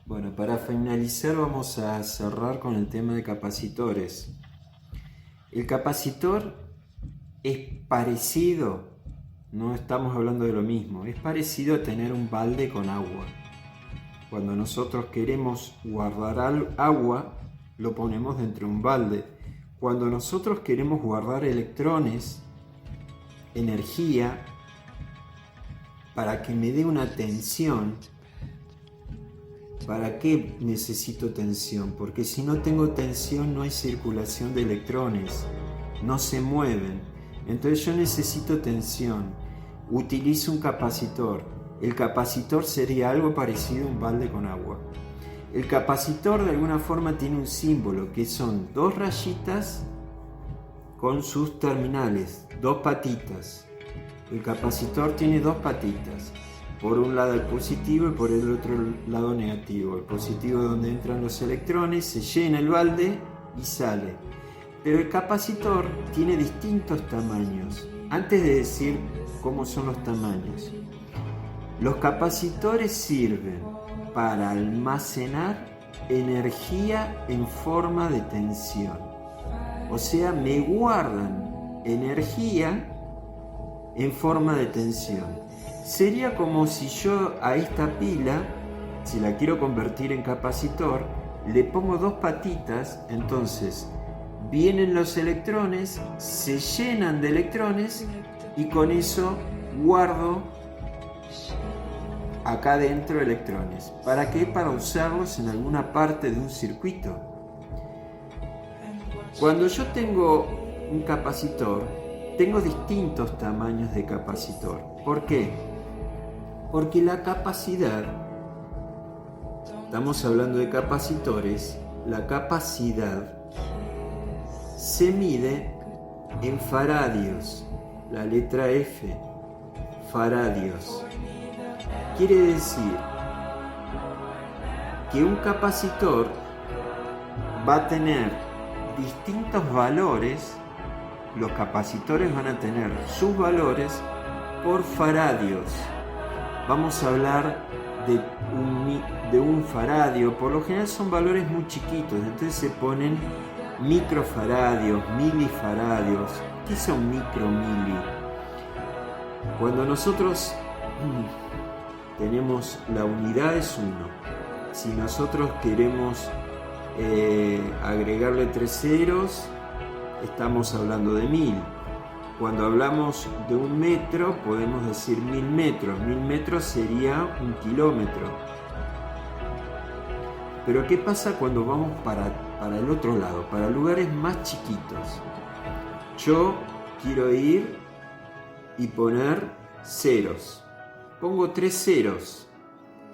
Bueno, para finalizar vamos a cerrar con el tema de capacitores. El capacitor es parecido, no estamos hablando de lo mismo, es parecido a tener un balde con agua. Cuando nosotros queremos guardar agua, lo ponemos dentro de un balde. Cuando nosotros queremos guardar electrones, energía, para que me dé una tensión, ¿para qué necesito tensión? Porque si no tengo tensión no hay circulación de electrones, no se mueven. Entonces yo necesito tensión. Utilizo un capacitor. El capacitor sería algo parecido a un balde con agua. El capacitor de alguna forma tiene un símbolo que son dos rayitas con sus terminales, dos patitas. El capacitor tiene dos patitas. Por un lado el positivo y por el otro lado negativo. El positivo es donde entran los electrones, se llena el balde y sale. Pero el capacitor tiene distintos tamaños. Antes de decir cómo son los tamaños, los capacitores sirven para almacenar energía en forma de tensión. O sea, me guardan energía en forma de tensión. Sería como si yo a esta pila, si la quiero convertir en capacitor, le pongo dos patitas, entonces vienen los electrones, se llenan de electrones y con eso guardo acá dentro electrones. ¿Para qué? Para usarlos en alguna parte de un circuito. Cuando yo tengo un capacitor, tengo distintos tamaños de capacitor. ¿Por qué? Porque la capacidad, estamos hablando de capacitores, la capacidad se mide en faradios, la letra F, faradios. Quiere decir que un capacitor va a tener distintos valores, los capacitores van a tener sus valores por faradios. Vamos a hablar de un faradio, por lo general son valores muy chiquitos, entonces se ponen microfaradios, milifaradios. ¿Qué son mili? Cuando nosotros tenemos la unidad es 1, si nosotros queremos agregarle 3 ceros, estamos hablando de 1000. Cuando hablamos de un metro, podemos decir 1000 metros. 1000 metros sería 1 kilómetro. Pero ¿qué pasa cuando vamos para el otro lado, para lugares más chiquitos? Yo quiero ir y poner ceros. Pongo 3 ceros.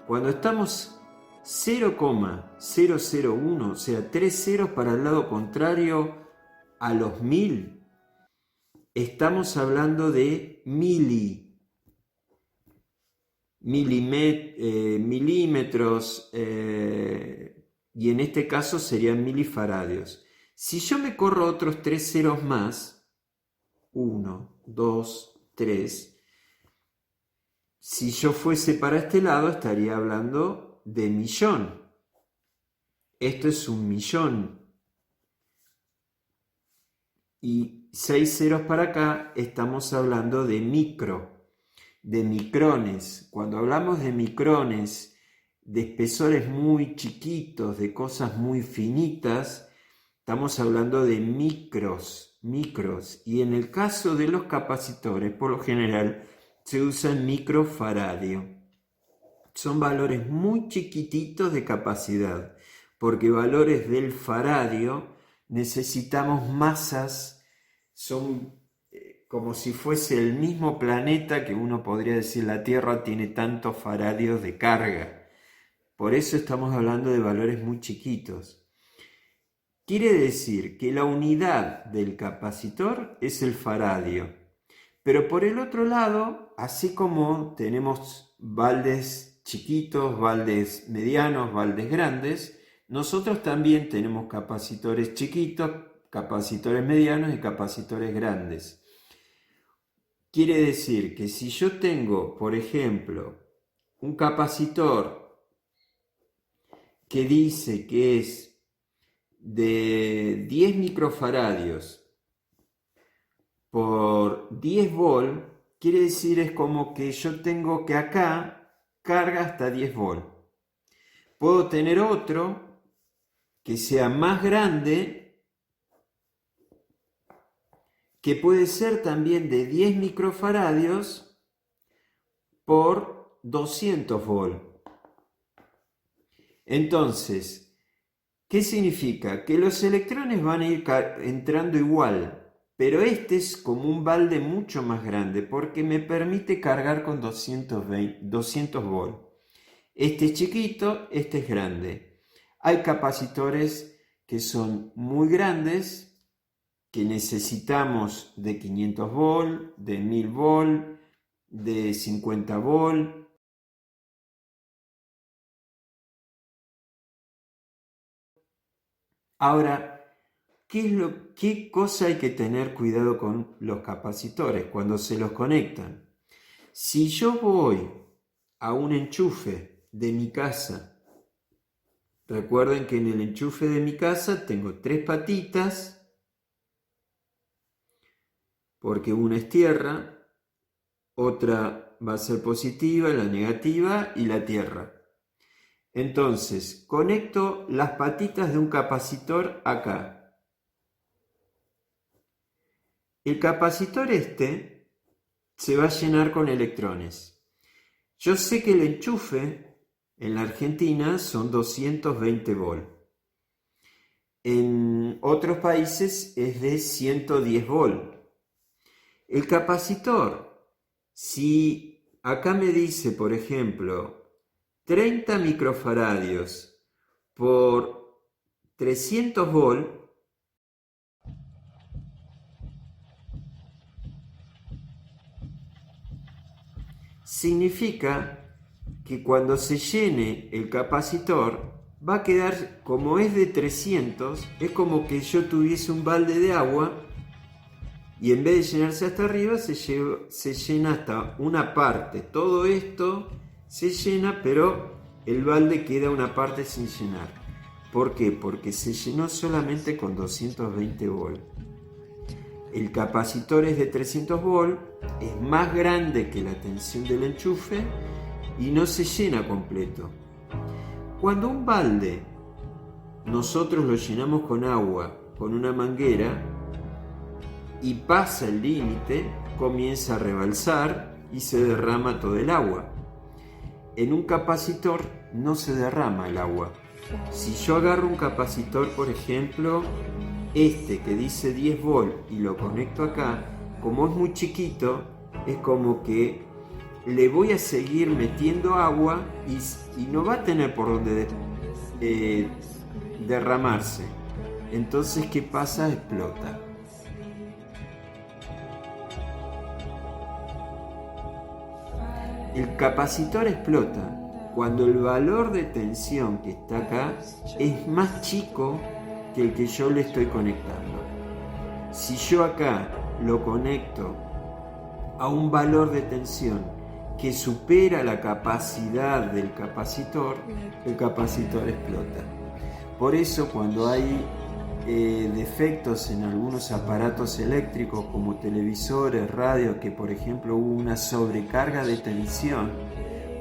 Cuando estamos 0,001, o sea, 3 ceros para el lado contrario a los 1000, estamos hablando de milímetros, y en este caso serían milifaradios. Si yo me corro otros 3 ceros más, 1, 2, 3, si yo fuese para este lado estaría hablando de millón. Esto es 1.000.000. Y 6 ceros para acá estamos hablando de micrones. Cuando hablamos de micrones, de espesores muy chiquitos, de cosas muy finitas, estamos hablando de micros. Y en el caso de los capacitores, por lo general, se usan microfaradio. Son valores muy chiquititos de capacidad, porque valores del faradio necesitamos masas, son como si fuese el mismo planeta que uno podría decir la Tierra tiene tantos faradios de carga. Por eso estamos hablando de valores muy chiquitos. Quiere decir que la unidad del capacitor es el faradio. Pero por el otro lado, así como tenemos baldes chiquitos, baldes medianos, baldes grandes, nosotros también tenemos capacitores chiquitos, capacitores medianos y capacitores grandes. Quiere decir que si yo tengo, por ejemplo, un capacitor que dice que es de 10 microfaradios por 10 volt, quiere decir es como que yo tengo que acá carga hasta 10 volt. Puedo tener otro que sea más grande, que puede ser también de 10 microfaradios por 200 volt. Entonces, ¿qué significa? Que los electrones van a ir entrando igual, pero este es como un balde mucho más grande porque me permite cargar con 200 volt. Este es chiquito, este es grande. Hay capacitores que son muy grandes, que necesitamos de 500 volt, de 1000 volt, de 50 volt. Ahora, ¿qué cosa hay que tener cuidado con los capacitores cuando se los conectan? Si yo voy a un enchufe de mi casa, recuerden que en el enchufe de mi casa tengo 3 patitas, porque una es tierra, otra va a ser positiva, la negativa y la tierra. Entonces, conecto las patitas de un capacitor acá. El capacitor este se va a llenar con electrones. Yo sé que el enchufe en la Argentina son 220 volt. En otros países es de 110 volt. El capacitor, si acá me dice, por ejemplo, 30 microfaradios por 300 volt, significa que cuando se llene el capacitor va a quedar, como es de 300, es como que yo tuviese un balde de agua y en vez de llenarse hasta arriba se llena hasta una parte. Todo esto se llena, pero el balde queda una parte sin llenar. ¿Por qué? Porque se llenó solamente con 220 volt. El capacitor es de 300 volt, es más grande que la tensión del enchufe y no se llena completo. Cuando un balde nosotros lo llenamos con agua, con una manguera, y pasa el límite, comienza a rebalsar y se derrama todo el agua. En un capacitor no se derrama el agua. Si yo agarro un capacitor, por ejemplo, este que dice 10 volt y lo conecto acá, como es muy chiquito, es como que le voy a seguir metiendo agua y no va a tener por dónde derramarse. Entonces, ¿qué pasa? Explota. El capacitor explota cuando el valor de tensión que está acá es más chico que el que yo le estoy conectando. Si yo acá lo conecto a un valor de tensión que supera la capacidad del capacitor, el capacitor explota. Por eso cuando hay defectos en algunos aparatos eléctricos como televisores, radios, que por ejemplo hubo una sobrecarga de tensión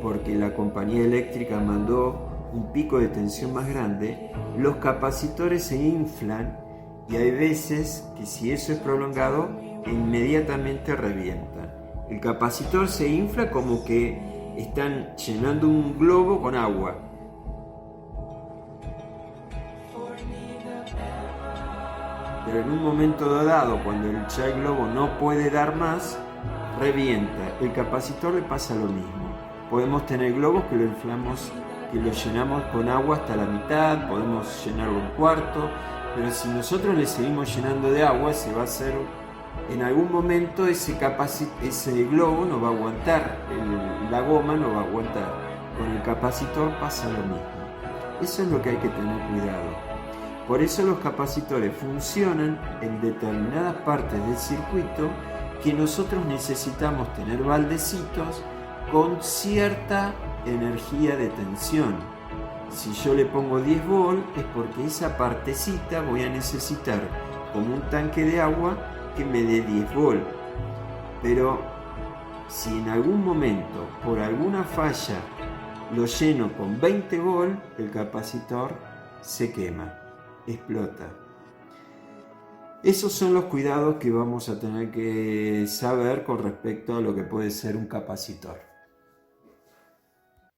porque la compañía eléctrica mandó un pico de tensión más grande, los capacitores se inflan y hay veces que si eso es prolongado inmediatamente revientan. El capacitor se infla como que están llenando un globo con agua. Pero en un momento dado, cuando ya el globo no puede dar más, revienta. El capacitor le pasa lo mismo. Podemos tener globos que lo inflamos, que lo llenamos con agua hasta la mitad, podemos llenarlo un cuarto, pero si nosotros le seguimos llenando de agua, se va a hacer, en algún momento ese globo no va a aguantar, la goma no va a aguantar. Con el capacitor pasa lo mismo. Eso es lo que hay que tener cuidado. Por eso los capacitores funcionan en determinadas partes del circuito que nosotros necesitamos tener baldecitos con cierta energía de tensión. Si yo le pongo 10 volt es porque esa partecita voy a necesitar como un tanque de agua que me dé 10 volt. Pero si en algún momento, por alguna falla, lo lleno con 20 volt, el capacitor se quema, explota. Esos son los cuidados que vamos a tener que saber con respecto a lo que puede ser un capacitor.